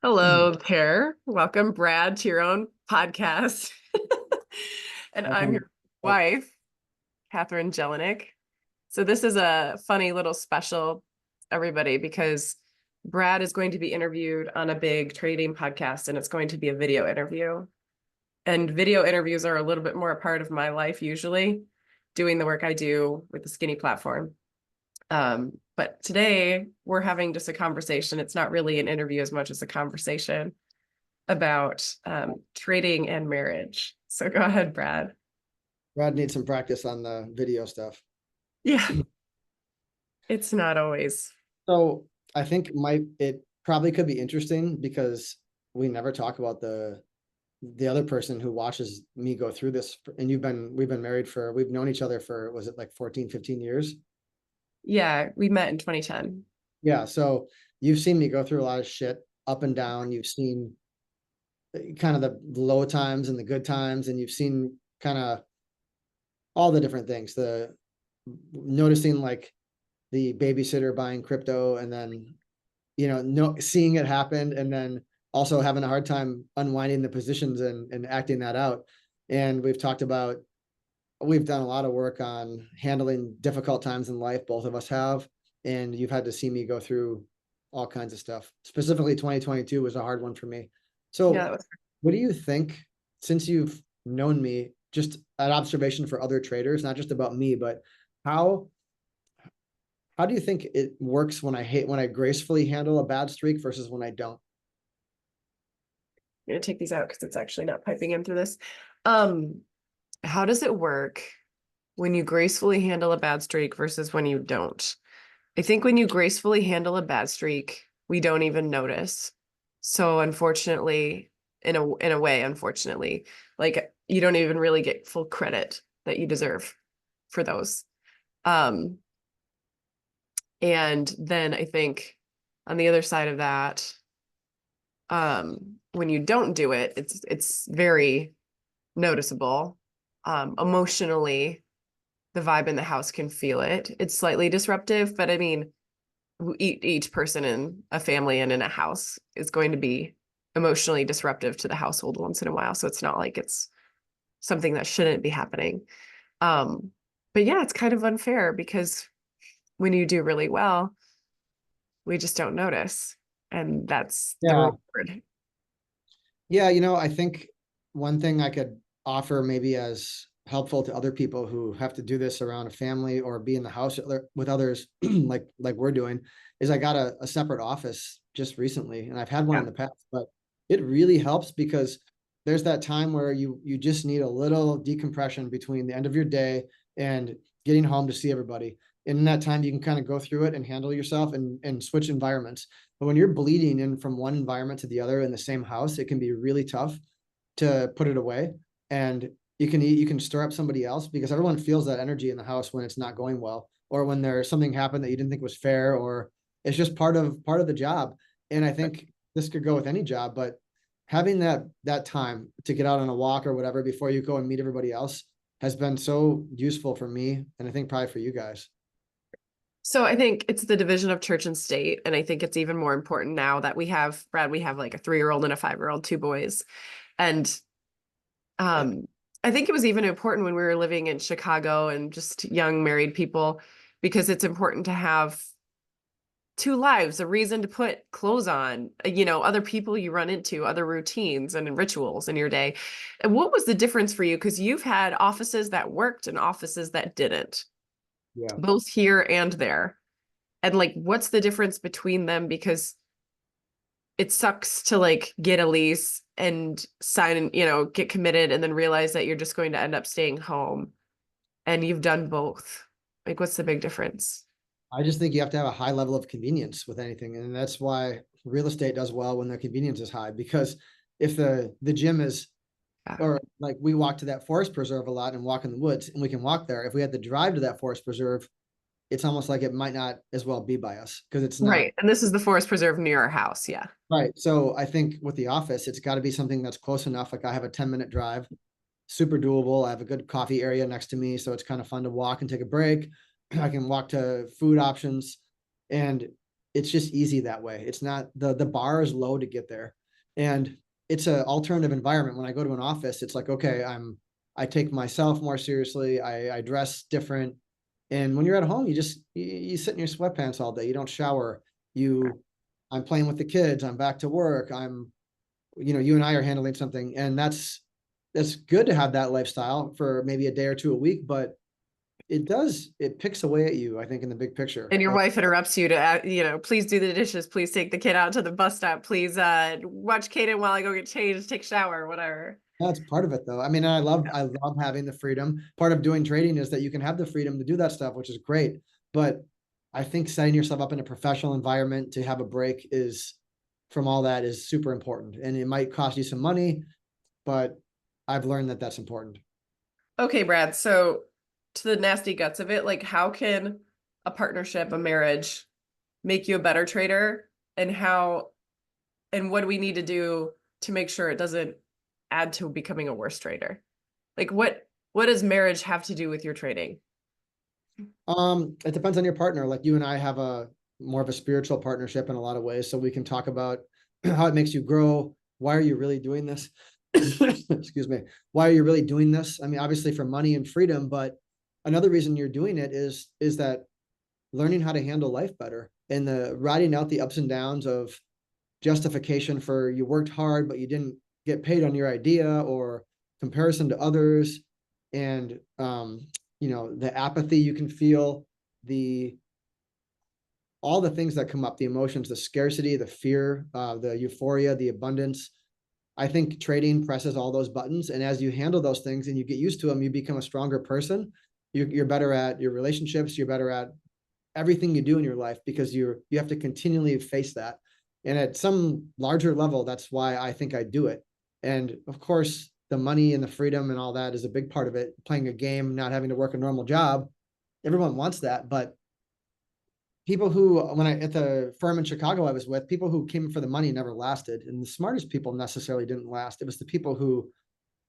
Hello there. Welcome, Brad, to your own podcast. And I'm Welcome. your wife, Catherine Jelinek. So this is a funny little special, everybody, because Brad is going to be interviewed on a big trading podcast, and it's going to be a video interview. And video interviews are a little bit more a part of my life usually, doing the work I do with the Skinny platform. But today we're having just a conversation. It's not really an interview as much as a conversation about trading and marriage. So go ahead, Brad. Brad needs some practice on the video stuff. Yeah, it's not always. So I think it probably could be interesting because we never talk about the other person who watches me go through this. And we've been married we've known each other for, was it like 14, 15 years? Yeah, we met in 2010. Yeah. So you've seen me go through a lot of shit up and down. You've seen kind of the low times and the good times, and you've seen kind of all the different things, the noticing like the babysitter buying crypto and then no seeing it happen, and then also having a hard time unwinding the positions and acting that out. And we've done a lot of work on handling difficult times in life, both of us have, and you've had to see me go through all kinds of stuff. Specifically 2022 was a hard one for me. Yeah, So that was. what do you think, since you've known me, just an observation for other traders, not just about me, but how how do you think it works when I gracefully handle a bad streak versus when I don't? I'm gonna take these out because it's actually not piping in through this. Um, how does it work when you gracefully handle a bad streak versus when you don't? I think when you gracefully handle a bad streak, we don't even notice. So unfortunately, in a way, unfortunately, like you don't even really get full credit that you deserve for those. Um, and then I think on the other side of that, when you don't do it, it's very noticeable. Emotionally, the vibe in the house can feel it. It's slightly disruptive, but I mean, each person in a family and in a house is going to be emotionally disruptive to the household once in a while. So it's not like it's something that shouldn't be happening. Um, but yeah, it's kind of unfair because when you do really well, we just don't notice. And that's the Yeah. reward. Yeah, I think one thing I could offer maybe as helpful to other people who have to do this around a family or be in the house with others like we're doing is I got a separate office just recently, and I've had one Yeah. in the past, but it really helps because there's that time where you just need a little decompression between the end of your day and getting home to see everybody. And in that time, you can kind of go through it and handle yourself and switch environments. But when you're bleeding in from one environment to the other in the same house, it can be really tough to put it away. And you can stir up somebody else because everyone feels that energy in the house when it's not going well, or when there's something happened that you didn't think was fair, or it's just part of the job. And I think this could go with any job, but having that time to get out on a walk or whatever before you go and meet everybody else has been so useful for me, and I think probably for you guys. So I think it's the division of church and state. And I think it's even more important now that we have, Brad, we have like a 3-year-old and a 5-year-old, two boys. And um, I think it was even important when we were living in Chicago and just young married people, because it's important to have two lives, a reason to put clothes on, other people you run into, other routines and rituals in your day. And what was the difference for you? Because you've had offices that worked and offices that didn't, Yeah. both here and there. And like, what's the difference between them? Because it sucks to like get a lease and sign, get committed and then realize that you're just going to end up staying home and you've done both. Like, what's the big difference? I just think you have to have a high level of convenience with anything. And that's why real estate does well when the convenience is high. Because if the gym is, Yeah. or like we walk to that forest preserve a lot and walk in the woods, and we can walk there. If we had to drive to that forest preserve, it's almost like it might not as well be by us because it's not. Right. And this is the forest preserve near our house. Yeah. Right. So I think with the office, it's got to be something that's close enough. Like I have a 10-minute drive, super doable. I have a good coffee area next to me. So it's kind of fun to walk and take a break. I can walk to food options. And it's just easy that way. It's not, the bar is low to get there. And it's an alternative environment. When I go to an office, it's like, okay, I take myself more seriously. I dress different. And when you're at home, you sit in your sweatpants all day. You don't shower. I'm playing with the kids. I'm back to work. You and I are handling something, and that's good to have that lifestyle for maybe a day or two a week, but it picks away at you, I think, in the big picture. And your And wife interrupts you to, please do the dishes, please take the kid out to the bus stop, please watch Kaden while I go get changed, take a shower, whatever. that's part of it though. I mean, I love having the freedom. Part of doing trading is that you can have the freedom to do that stuff, which is great. But I think setting yourself up in a professional environment to have a break is from all that is super important. And it might cost you some money, but I've learned that that's important. Okay, Brad. So to the nasty guts of it, like how can a partnership, a marriage make you a better trader? And what do we need to do to make sure it doesn't add to becoming a worse trader? Like what does marriage have to do with your trading? It depends on your partner. Like you and I have a more of a spiritual partnership in a lot of ways. So we can talk about how it makes you grow. Why are you really doing this? Excuse me. Why are you really doing this? I mean, obviously for money and freedom, but another reason you're doing it is that learning how to handle life better and the riding out the ups and downs of justification for you worked hard, but you didn't get paid on your idea, or comparison to others. And, the apathy you can feel, the, all the things that come up, the emotions, the scarcity, the fear, the euphoria, the abundance. I think trading presses all those buttons. And as you handle those things and you get used to them, you become a stronger person. You're better at your relationships. You're better at everything you do in your life, because you have to continually face that. And at some larger level, that's why I think I do it. And of course, the money and the freedom and all that is a big part of it. Playing a game, not having to work a normal job, everyone wants that. But people who, when I at the firm in Chicago I was with, people who came for the money never lasted, and the smartest people necessarily didn't last. It was the people who,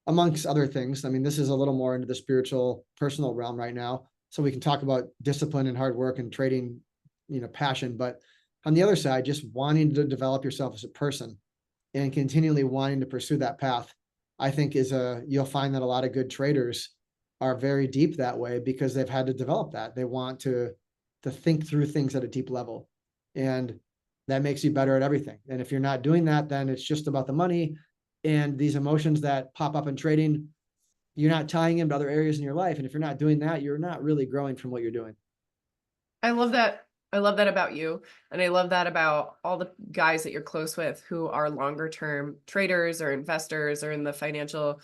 amongst other things, I mean, this is a little more into the spiritual, personal realm right now, so we can talk about discipline and hard work and trading, passion. But on the other side, just wanting to develop yourself as a person and continually wanting to pursue that path, I think you'll find that a lot of good traders are very deep that way because they've had to develop that. They want to think through things at a deep level. And that makes you better at everything. And if you're not doing that, then it's just about the money and these emotions that pop up in trading. You're not tying into other areas in your life. And if you're not doing that, you're not really growing from what you're doing. I love that. I love that about you. And I love that about all the guys that you're close with who are longer term traders or investors or in the financial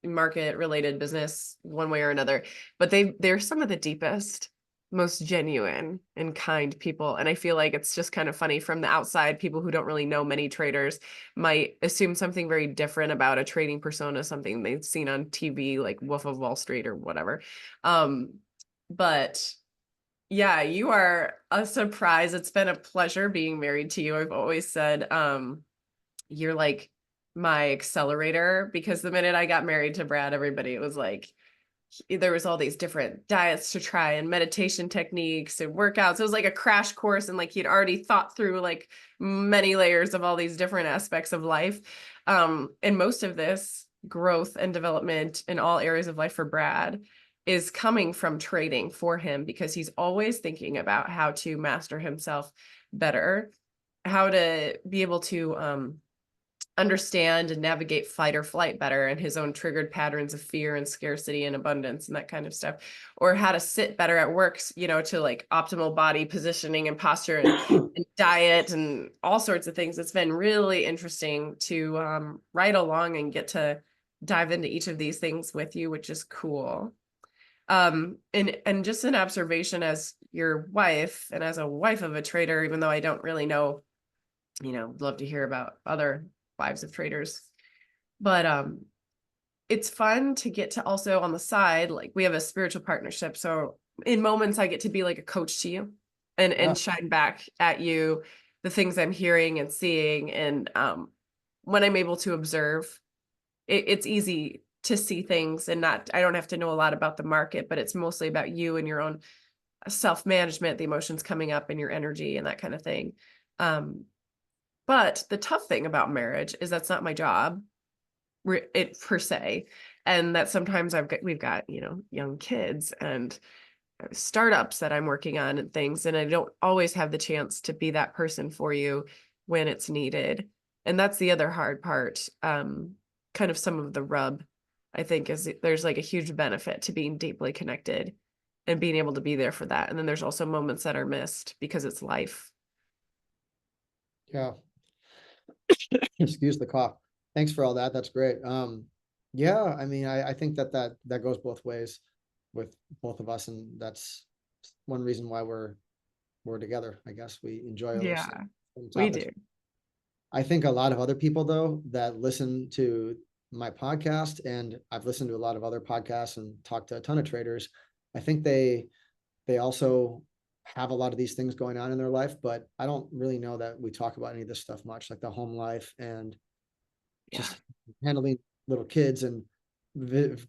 market related business one way or another. But they're some of the deepest, most genuine and kind people. And I feel like it's just kind of funny from the outside. People who don't really know many traders might assume something very different about a trading persona, something they've seen on TV, like Wolf of Wall Street or whatever. But yeah, you are a surprise. It's been a pleasure being married to you. I've always said, you're like my accelerator, because the minute I got married to Brad, everybody was like, there was all these different diets to try and meditation techniques and workouts. It was like a crash course, and like he'd already thought through like many layers of all these different aspects of life. And most of this growth and development in all areas of life for Brad is coming from trading for him, because he's always thinking about how to master himself better, how to be able to understand and navigate fight or flight better and his own triggered patterns of fear and scarcity and abundance and that kind of stuff, or how to sit better at work, to like optimal body positioning and posture and diet and all sorts of things. It's been really interesting to ride along and get to dive into each of these things with you, which is cool. And just an observation as your wife and as a wife of a trader, even though I don't really know, love to hear about other wives of traders, but it's fun to get to also on the side, like we have a spiritual partnership. So in moments I get to be like a coach to you and Yeah. shine back at you the things I'm hearing and seeing. And when I'm able to observe, it's easy to see things, and I don't have to know a lot about the market, but it's mostly about you and your own self-management, the emotions coming up and your energy and that kind of thing. Um, but the tough thing about marriage is that's not my job, it per se, and that sometimes we've got, young kids and startups that I'm working on and things, and I don't always have the chance to be that person for you when it's needed. And that's the other hard part. Kind of some of the rub, I think, is there's like a huge benefit to being deeply connected and being able to be there for that. And then there's also moments that are missed because it's life. Yeah. Excuse the cough. Thanks for all that. That's great. Yeah, I mean, I think that goes both ways with both of us, and that's one reason why we're together. I guess we enjoy those Yeah, same we topics. do. I think a lot of other people though that listen to my podcast, and I've listened to a lot of other podcasts and talked to a ton of traders. I think they also have a lot of these things going on in their life, but I don't really know that we talk about any of this stuff much, like the home life and Yeah. just handling little kids and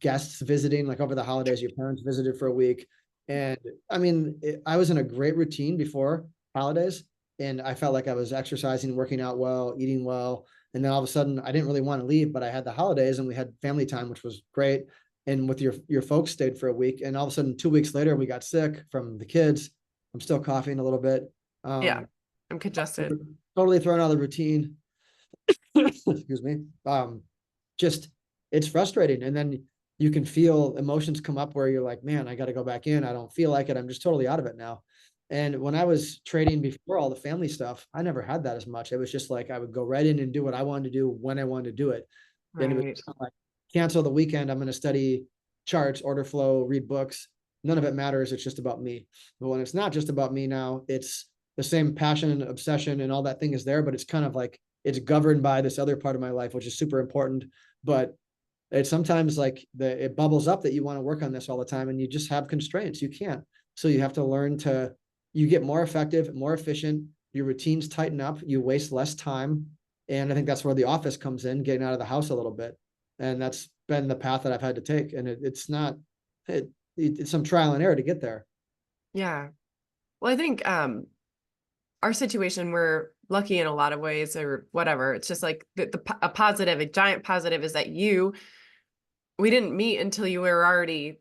guests visiting, like over the holidays, your parents visited for a week. And I mean, I was in a great routine before holidays, and I felt like I was exercising, working out well, eating well. And then all of a sudden, I didn't really want to leave, but I had the holidays and we had family time, which was great. And with your folks stayed for a week, and all of a sudden, 2 weeks later, we got sick from the kids. I'm still coughing a little bit. Yeah. I'm congested. Totally thrown out of the routine. Excuse me. Just it's frustrating. And then you can feel emotions come up where you're like, man, I got to go back in. I don't feel like it. I'm just totally out of it now. And when I was trading before all the family stuff, I never had that as much. It was just like I would go right in and do what I wanted to do when I wanted to do it. And it was Right. kind of like cancel the weekend. I'm going to study charts, order flow, read books. None of it matters. It's just about me. But when it's not just about me now, it's the same passion and obsession and all that thing is there, but it's kind of like it's governed by this other part of my life, which is super important. But it's sometimes like it bubbles up that you want to work on this all the time and you just have constraints. You can't. So you have to learn to, you get more effective, more efficient, your routines tighten up, you waste less time. And I think that's where the office comes in, getting out of the house a little bit. And that's been the path that I've had to take. And it's not, it's some trial and error to get there. Yeah. Well, I think our situation, we're lucky in a lot of ways or whatever. It's just like a positive, a giant positive is that we didn't meet until you were already,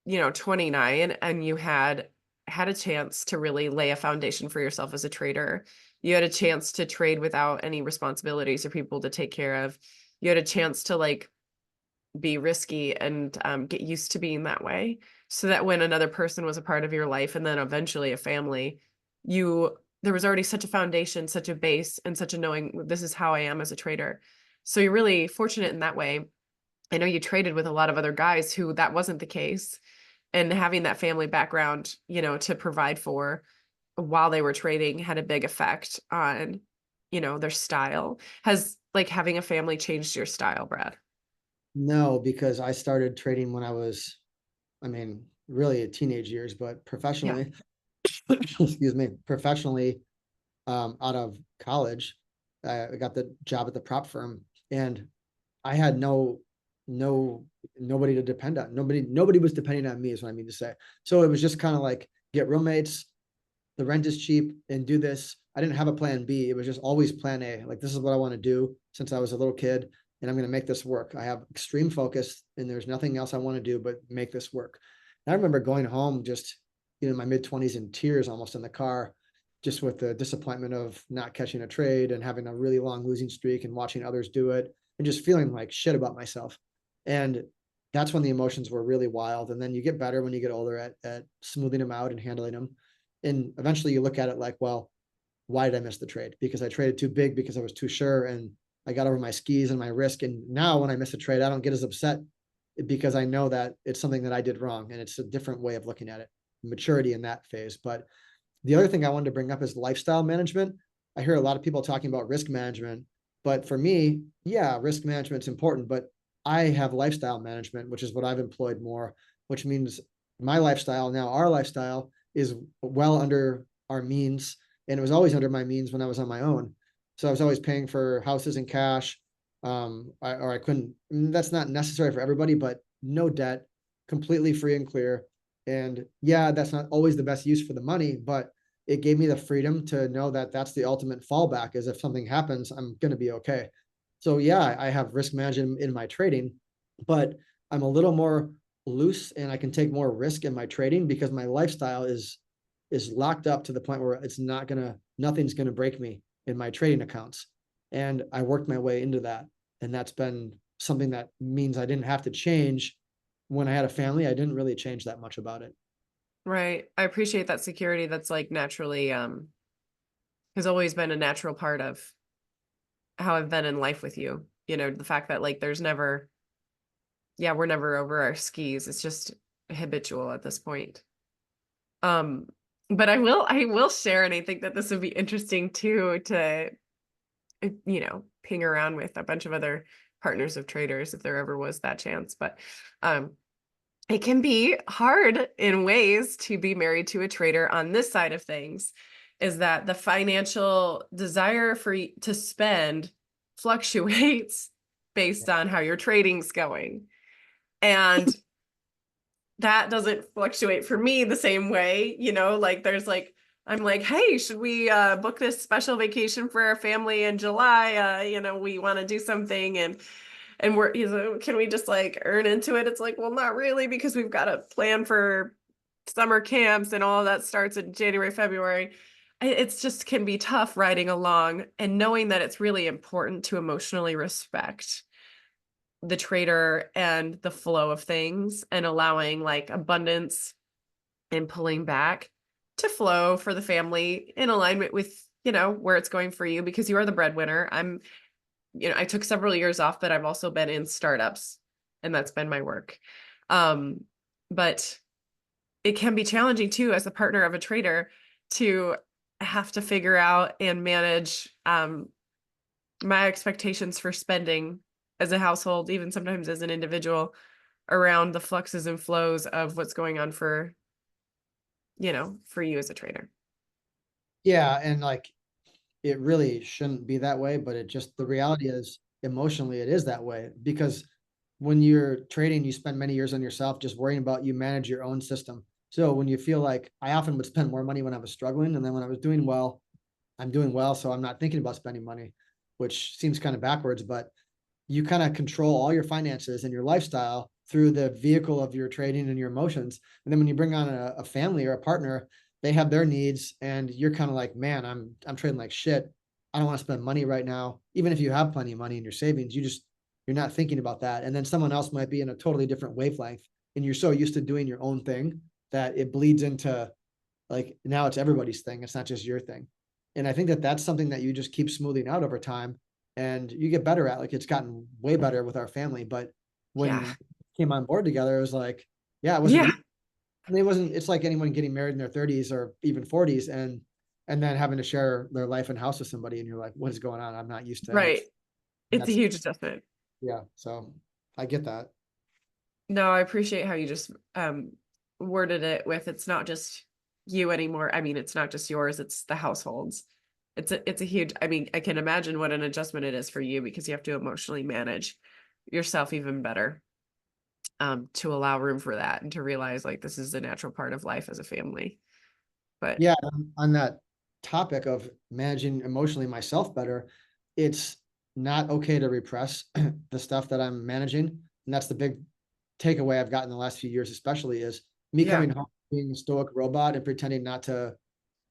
29, and you had a chance to really lay a foundation for yourself as a trader. You had a chance to trade without any responsibilities or people to take care of. You had a chance to like be risky and get used to being that way, so that when another person was a part of your life and then eventually a family, there was already such a foundation, such a base, and such a knowing, this is how I am as a trader. So you're really fortunate in that way. I know you traded with a lot of other guys who that wasn't the case, and having that family background, to provide for while they were trading had a big effect on, their style. Has like having a family changed your style, Brad? No, because I started trading when I was, I mean, really teenage years, but Yeah. professionally, excuse me, professionally, out of college, I got the job at the prop firm, and I had nobody to depend on. Nobody was depending on me, is what I mean to say. So it was just kind of like get roommates, the rent is cheap, and do this. I didn't have a plan B. It was just always plan A. Like, this is what I want to do since I was a little kid, and I'm going to make this work. I have extreme focus, and there's nothing else I want to do but make this work. And I remember going home just, in my mid-20s in tears almost in the car, just with the disappointment of not catching a trade and having a really long losing streak and watching others do it and just feeling like shit about myself. And that's when the emotions were really wild. And then you get better when you get older at smoothing them out and handling them. And eventually you look at it like, well, why did I miss the trade? Because I traded too big because I was too sure and I got over my skis and my risk. And now when I miss a trade, I don't get as upset because I know that it's something that I did wrong. And it's a different way of looking at it, maturity in that phase. But the other thing I wanted to bring up is lifestyle management. I hear a lot of people talking about risk management, but for me, yeah, risk management's important, but I have lifestyle management, which is what I've employed more, which means my lifestyle now, our lifestyle is well under our means. And it was always under my means when I was on my own. So I was always paying for houses in cash. Or I couldn't, that's not necessary for everybody, but no debt, completely free and clear. And yeah, that's not always the best use for the money, but it gave me the freedom to know that that's the ultimate fallback, is if something happens, I'm going to be okay. So yeah, I have risk management in my trading, but I'm a little more loose and I can take more risk in my trading because my lifestyle is locked up to the point where nothing's gonna break me in my trading accounts. And I worked my way into that. And that's been something that means I didn't have to change. When I had a family, I didn't really change that much about it. Right. I appreciate that security that's like naturally has always been a natural part of how I've been in life with you. You know, the fact that like there's never, yeah, we're never over our skis. It's just habitual at this point. Um, but I will share, and I think that this would be interesting too to, ping around with a bunch of other partners of traders if there ever was that chance. But um, it can be hard in ways to be married to a trader on this side of things, is that the financial desire to spend fluctuates based on how your trading's going. And that doesn't fluctuate for me the same way, like there's like, I'm like, hey, should we book this special vacation for our family in July? We want to do something, and we're, can we just like earn into it? It's like, well, not really, because we've got to plan for summer camps and all of that starts in January, February. It's just can be tough riding along and knowing that it's really important to emotionally respect the trader and the flow of things and allowing like abundance and pulling back to flow for the family in alignment with, where it's going for you, because you are the breadwinner. I took several years off, but I've also been in startups and that's been my work. But it can be challenging too, as a partner of a trader, to have to figure out and manage my expectations for spending as a household, even sometimes as an individual, around the fluxes and flows of what's going on for you as a trader. Yeah, and like it really shouldn't be that way, but the reality is emotionally it is that way, because when you're trading, you spend many years on yourself just worrying about, you manage your own system. So when you feel like, I often would spend more money when I was struggling, and then when I was doing well, I'm doing well, so I'm not thinking about spending money, which seems kind of backwards, but you kind of control all your finances and your lifestyle through the vehicle of your trading and your emotions. And then when you bring on a family or a partner, they have their needs, and you're kind of like, man, I'm trading like shit. I don't want to spend money right now. Even if you have plenty of money in your savings, you're not thinking about that. And then someone else might be in a totally different wavelength, and you're so used to doing your own thing that it bleeds into, like, now it's everybody's thing. It's not just your thing. And I think that that's something that you just keep smoothing out over time, and you get better at. Like, it's gotten way better with our family, but Yeah. when we came on board together, it was like, yeah, it wasn't Yeah. easy. I mean, it wasn't, it's like anyone getting married in their 30s or even 40s, and then having to share their life and house with somebody, and you're like, what is going on? I'm not used to any. Right. And It's a that's, huge adjustment. yeah. So I get that. No, I appreciate how you just worded it with, it's not just you anymore. I mean, it's not just yours, it's the households. It's a huge, I mean, I can imagine what an adjustment it is for you, because you have to emotionally manage yourself even better, to allow room for that and to realize like this is a natural part of life as a family. But Yeah, on that topic of managing emotionally myself better, it's not okay to repress the stuff that I'm managing. And that's the big takeaway I've gotten the last few years, especially, is me yeah, coming home being a stoic robot and pretending not to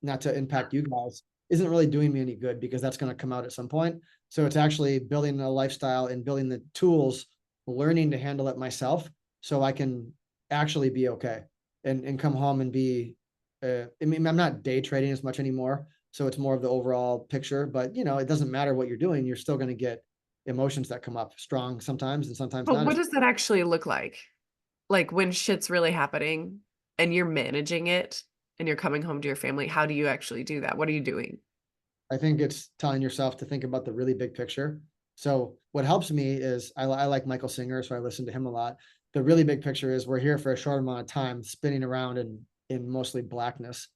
impact you guys isn't really doing me any good, because that's going to come out at some point. So it's actually building a lifestyle and building the tools, learning to handle it myself, so I can actually be okay and come home and be, I mean, I'm not day trading as much anymore. So it's more of the overall picture, but it doesn't matter what you're doing. You're still going to get emotions that come up strong sometimes, and sometimes but not what as. does that actually look like? Like when shit's really happening and you're managing it and you're coming home to your family, how do you actually do that? What are you doing? I think it's telling yourself to think about the really big picture. So what helps me is I like Michael Singer, so I listen to him a lot. The really big picture is, we're here for a short amount of time, spinning around in mostly blackness.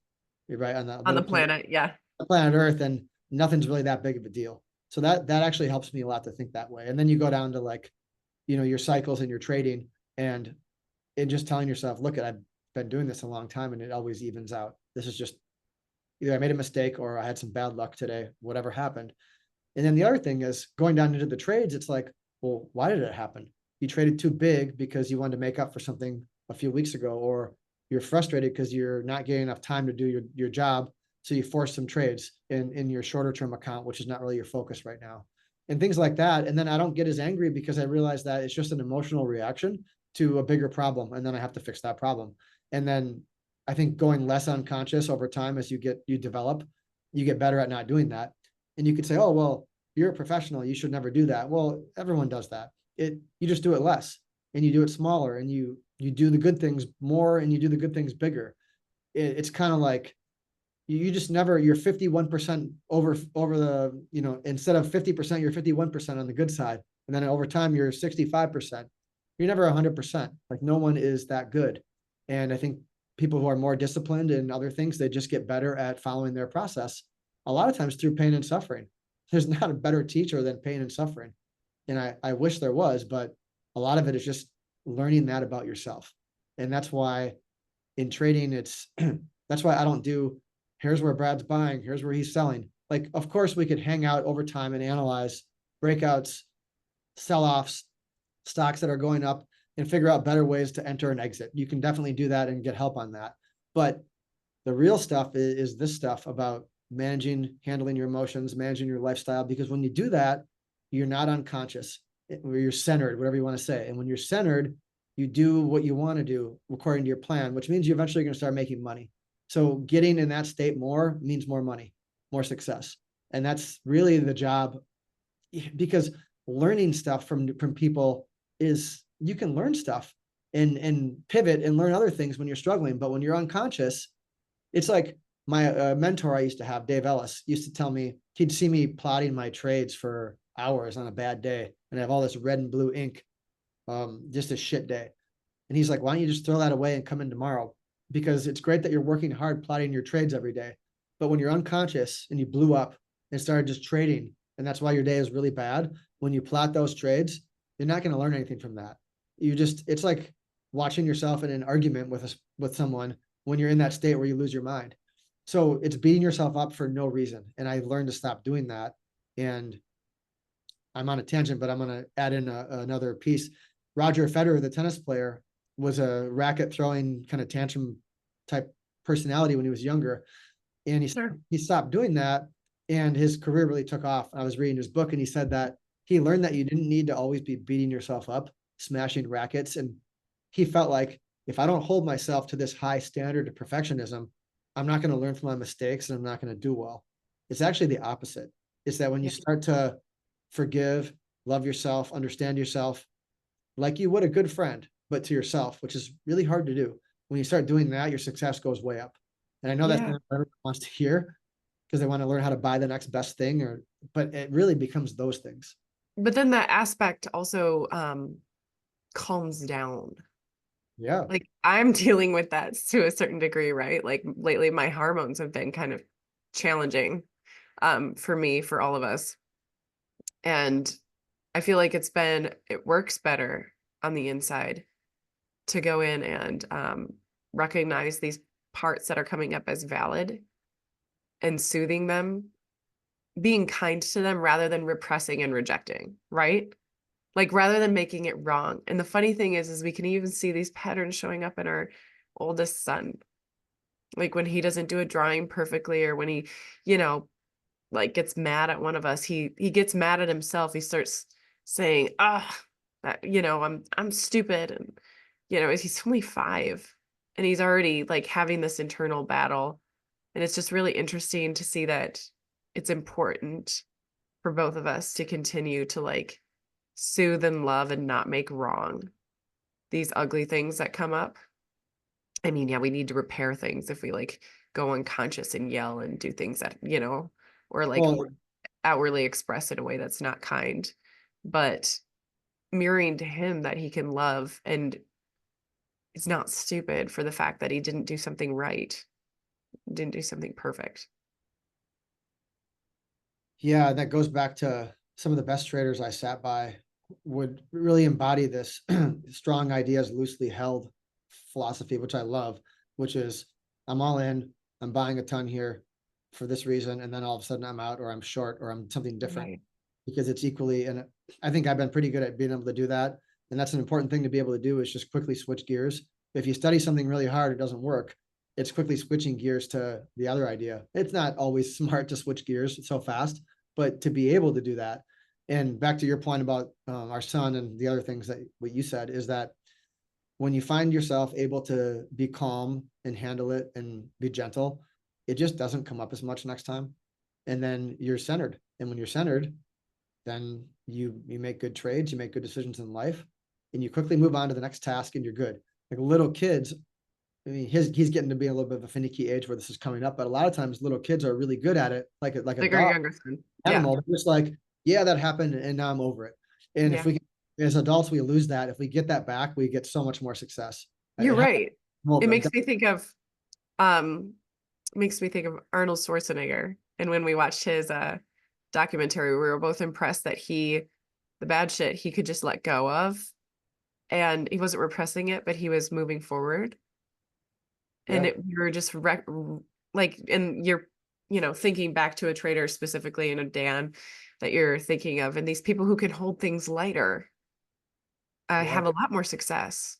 You're right, on the On the little planet? Yeah. planet Earth, and nothing's really that big of a deal. So that actually helps me a lot to think that way. And then you go down to, like, your cycles and your trading, and just telling yourself, look, been doing this a long time and it always evens out. This is just either I made a mistake or I had some bad luck today, whatever happened. And then the other thing is going down into the trades, it's like, well, why did it happen? You traded too big because you wanted to make up for something a few weeks ago, or you're frustrated because you're not getting enough time to do your job. So you force some trades in your shorter term account, which is not really your focus right now. And things like that. And then I don't get as angry because I realize that it's just an emotional reaction to a bigger problem. And then I have to fix that problem. And then I think going less unconscious over time as you develop, you get better at not doing that. And you could say, oh, well, you're a professional, you should never do that. Well, everyone does that. You just do it less and you do it smaller and you do the good things more and you do the good things bigger. It's kind of like you just never, you're 51% over the, instead of 50%, you're 51% on the good side. And then over time, you're 65%. You're never 100%. Like no one is that good. And I think people who are more disciplined in other things, they just get better at following their process. A lot of times through pain and suffering. There's not a better teacher than pain and suffering. And I wish there was, but a lot of it is just learning that about yourself. And that's why in trading, that's why I don't do, here's where Brad's buying, here's where he's selling. Like, of course, we could hang out over time and analyze breakouts, sell-offs, stocks that are going up, and figure out better ways to enter and exit. You can definitely do that and get help on that. But the real stuff is this stuff about handling your emotions, managing your lifestyle, because when you do that, you're not unconscious, or you're centered, whatever you want to say. And when you're centered, you do what you want to do according to your plan, which means you're eventually going to start making money. So getting in that state more means more money, more success. And that's really the job, because learning stuff from people is, you can learn stuff and pivot and learn other things when you're struggling. But when you're unconscious, it's like my mentor I used to have, Dave Ellis, used to tell me, he'd see me plotting my trades for hours on a bad day and I have all this red and blue ink, just a shit day. And he's like, why don't you just throw that away and come in tomorrow? Because it's great that you're working hard plotting your trades every day. But when you're unconscious and you blew up and started just trading, and that's why your day is really bad, when you plot those trades, you're not going to learn anything from that. It's like watching yourself in an argument with someone when you're in that state where you lose your mind. So it's beating yourself up for no reason. And I learned to stop doing that. And I'm on a tangent, but I'm going to add in another piece. Roger Federer, the tennis player, was a racket throwing kind of tantrum type personality when he was younger. And he stopped doing that and his career really took off. I was reading his book and he said that he learned that you didn't need to always be beating yourself up, smashing rackets. And he felt like, if I don't hold myself to this high standard of perfectionism, I'm not going to learn from my mistakes and I'm not going to do well. It's actually the opposite. It's that when you start to forgive, love yourself, understand yourself, like you would a good friend, but to yourself, which is really hard to do. When you start doing that, your success goes way up. And I know that's not what everyone wants to hear because they want to learn how to buy the next best thing, but it really becomes those things. But then that aspect also calms down. Yeah. Like I'm dealing with that to a certain degree, right? Like lately my hormones have been kind of challenging for me, for all of us. And I feel like it works better on the inside to go in and recognize these parts that are coming up as valid and soothing them, being kind to them rather than repressing and rejecting, right? Like rather than making it wrong. And the funny thing is we can even see these patterns showing up in our oldest son. Like when he doesn't do a drawing perfectly, or when he, like gets mad at one of us, he gets mad at himself. He starts saying, I'm stupid. And, he's only 5 and he's already like having this internal battle. And it's just really interesting to see that it's important for both of us to continue to like soothe and love and not make wrong these ugly things that come up. I mean, yeah, we need to repair things if we like go unconscious and yell and do things that, or like outwardly express in a way that's not kind, but mirroring to him that he can love and is not stupid for the fact that he didn't do something right, didn't do something perfect. Yeah, that goes back to some of the best traders I sat by would really embody this strong ideas loosely held philosophy, which I love, which is I'm all in, I'm buying a ton here for this reason, and then all of a sudden I'm out, or I'm short, or I'm something different, Right. because it's equally, and I think I've been pretty good at being able to do that. And that's an important thing to be able to do, is just quickly switch gears. If you study something really hard, it doesn't work. It's quickly switching gears to the other idea. It's not always smart to switch gears so fast, but to be able to do that. And back to your point about our son and the other things that what you said, is that when you find yourself able to be calm and handle it and be gentle, it just doesn't come up as much next time. And then you're centered. And when you're centered, then you make good trades, you make good decisions in life, and you quickly move on to the next task, and you're good. Like little kids, I mean, he's getting to be a little bit of a finicky age where this is coming up, but a lot of times little kids are really good at it, like a Like our dog younger son. Yeah. animal. They're just like, yeah, that happened, and now I'm over it. And if Yeah. we, as adults, we lose that. If we get that back, we get so much more success. You're right. I'm It over. makes me think of um makes me think of Arnold Schwarzenegger. And when we watched his documentary, we were both impressed that the bad shit he could just let go of, and he wasn't repressing it, but he was moving forward. And Yeah, we were just like, and you're, thinking back to a trader specifically, and a Dan that you're thinking of, and these people who can hold things lighter yeah, have a lot more success.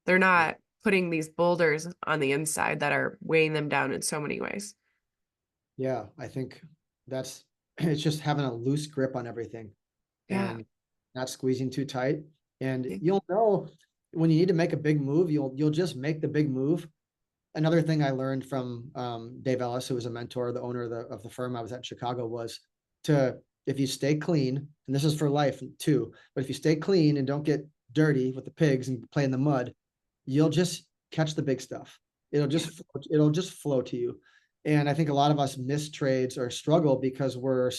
They're yeah, not putting these boulders on the inside that are weighing them down in so many ways. yeah. I think that's it's just having a loose grip on everything Yeah. and not squeezing too tight. And Yeah. you'll know when you need to make a big move, you'll just make the big move. Another thing I learned from Dave Ellis, who was a mentor, the owner of the firm I was at in Chicago, was to, if you stay clean, and this is for life too, but if you stay clean and don't get dirty with the pigs and play in the mud, you'll just catch the big stuff. Yeah. It'll just flow to you. And I think a lot of us miss trades or struggle because we're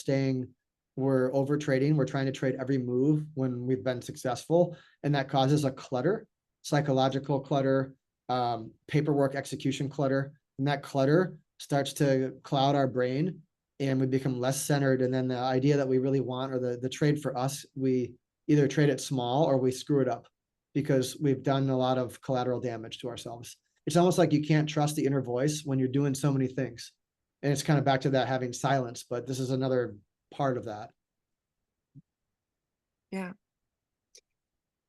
over trading. We're trying to trade every move when we've been successful, and that causes a clutter, psychological clutter, paperwork execution clutter, and that clutter starts to cloud our brain, and we become less centered. And then the idea that we really want, or the trade for us, we either trade it small or we screw it up because we've done a lot of collateral damage to ourselves. It's almost like you can't trust the inner voice when you're doing so many things. And it's kind of back to that having silence, but this is another part of that. Yeah.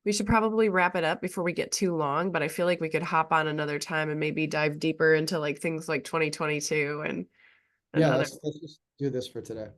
We should probably wrap it up before we get too long, but I feel like we could hop on another time and maybe dive deeper into like things like 2022 and Yeah, other. let's just do this for today.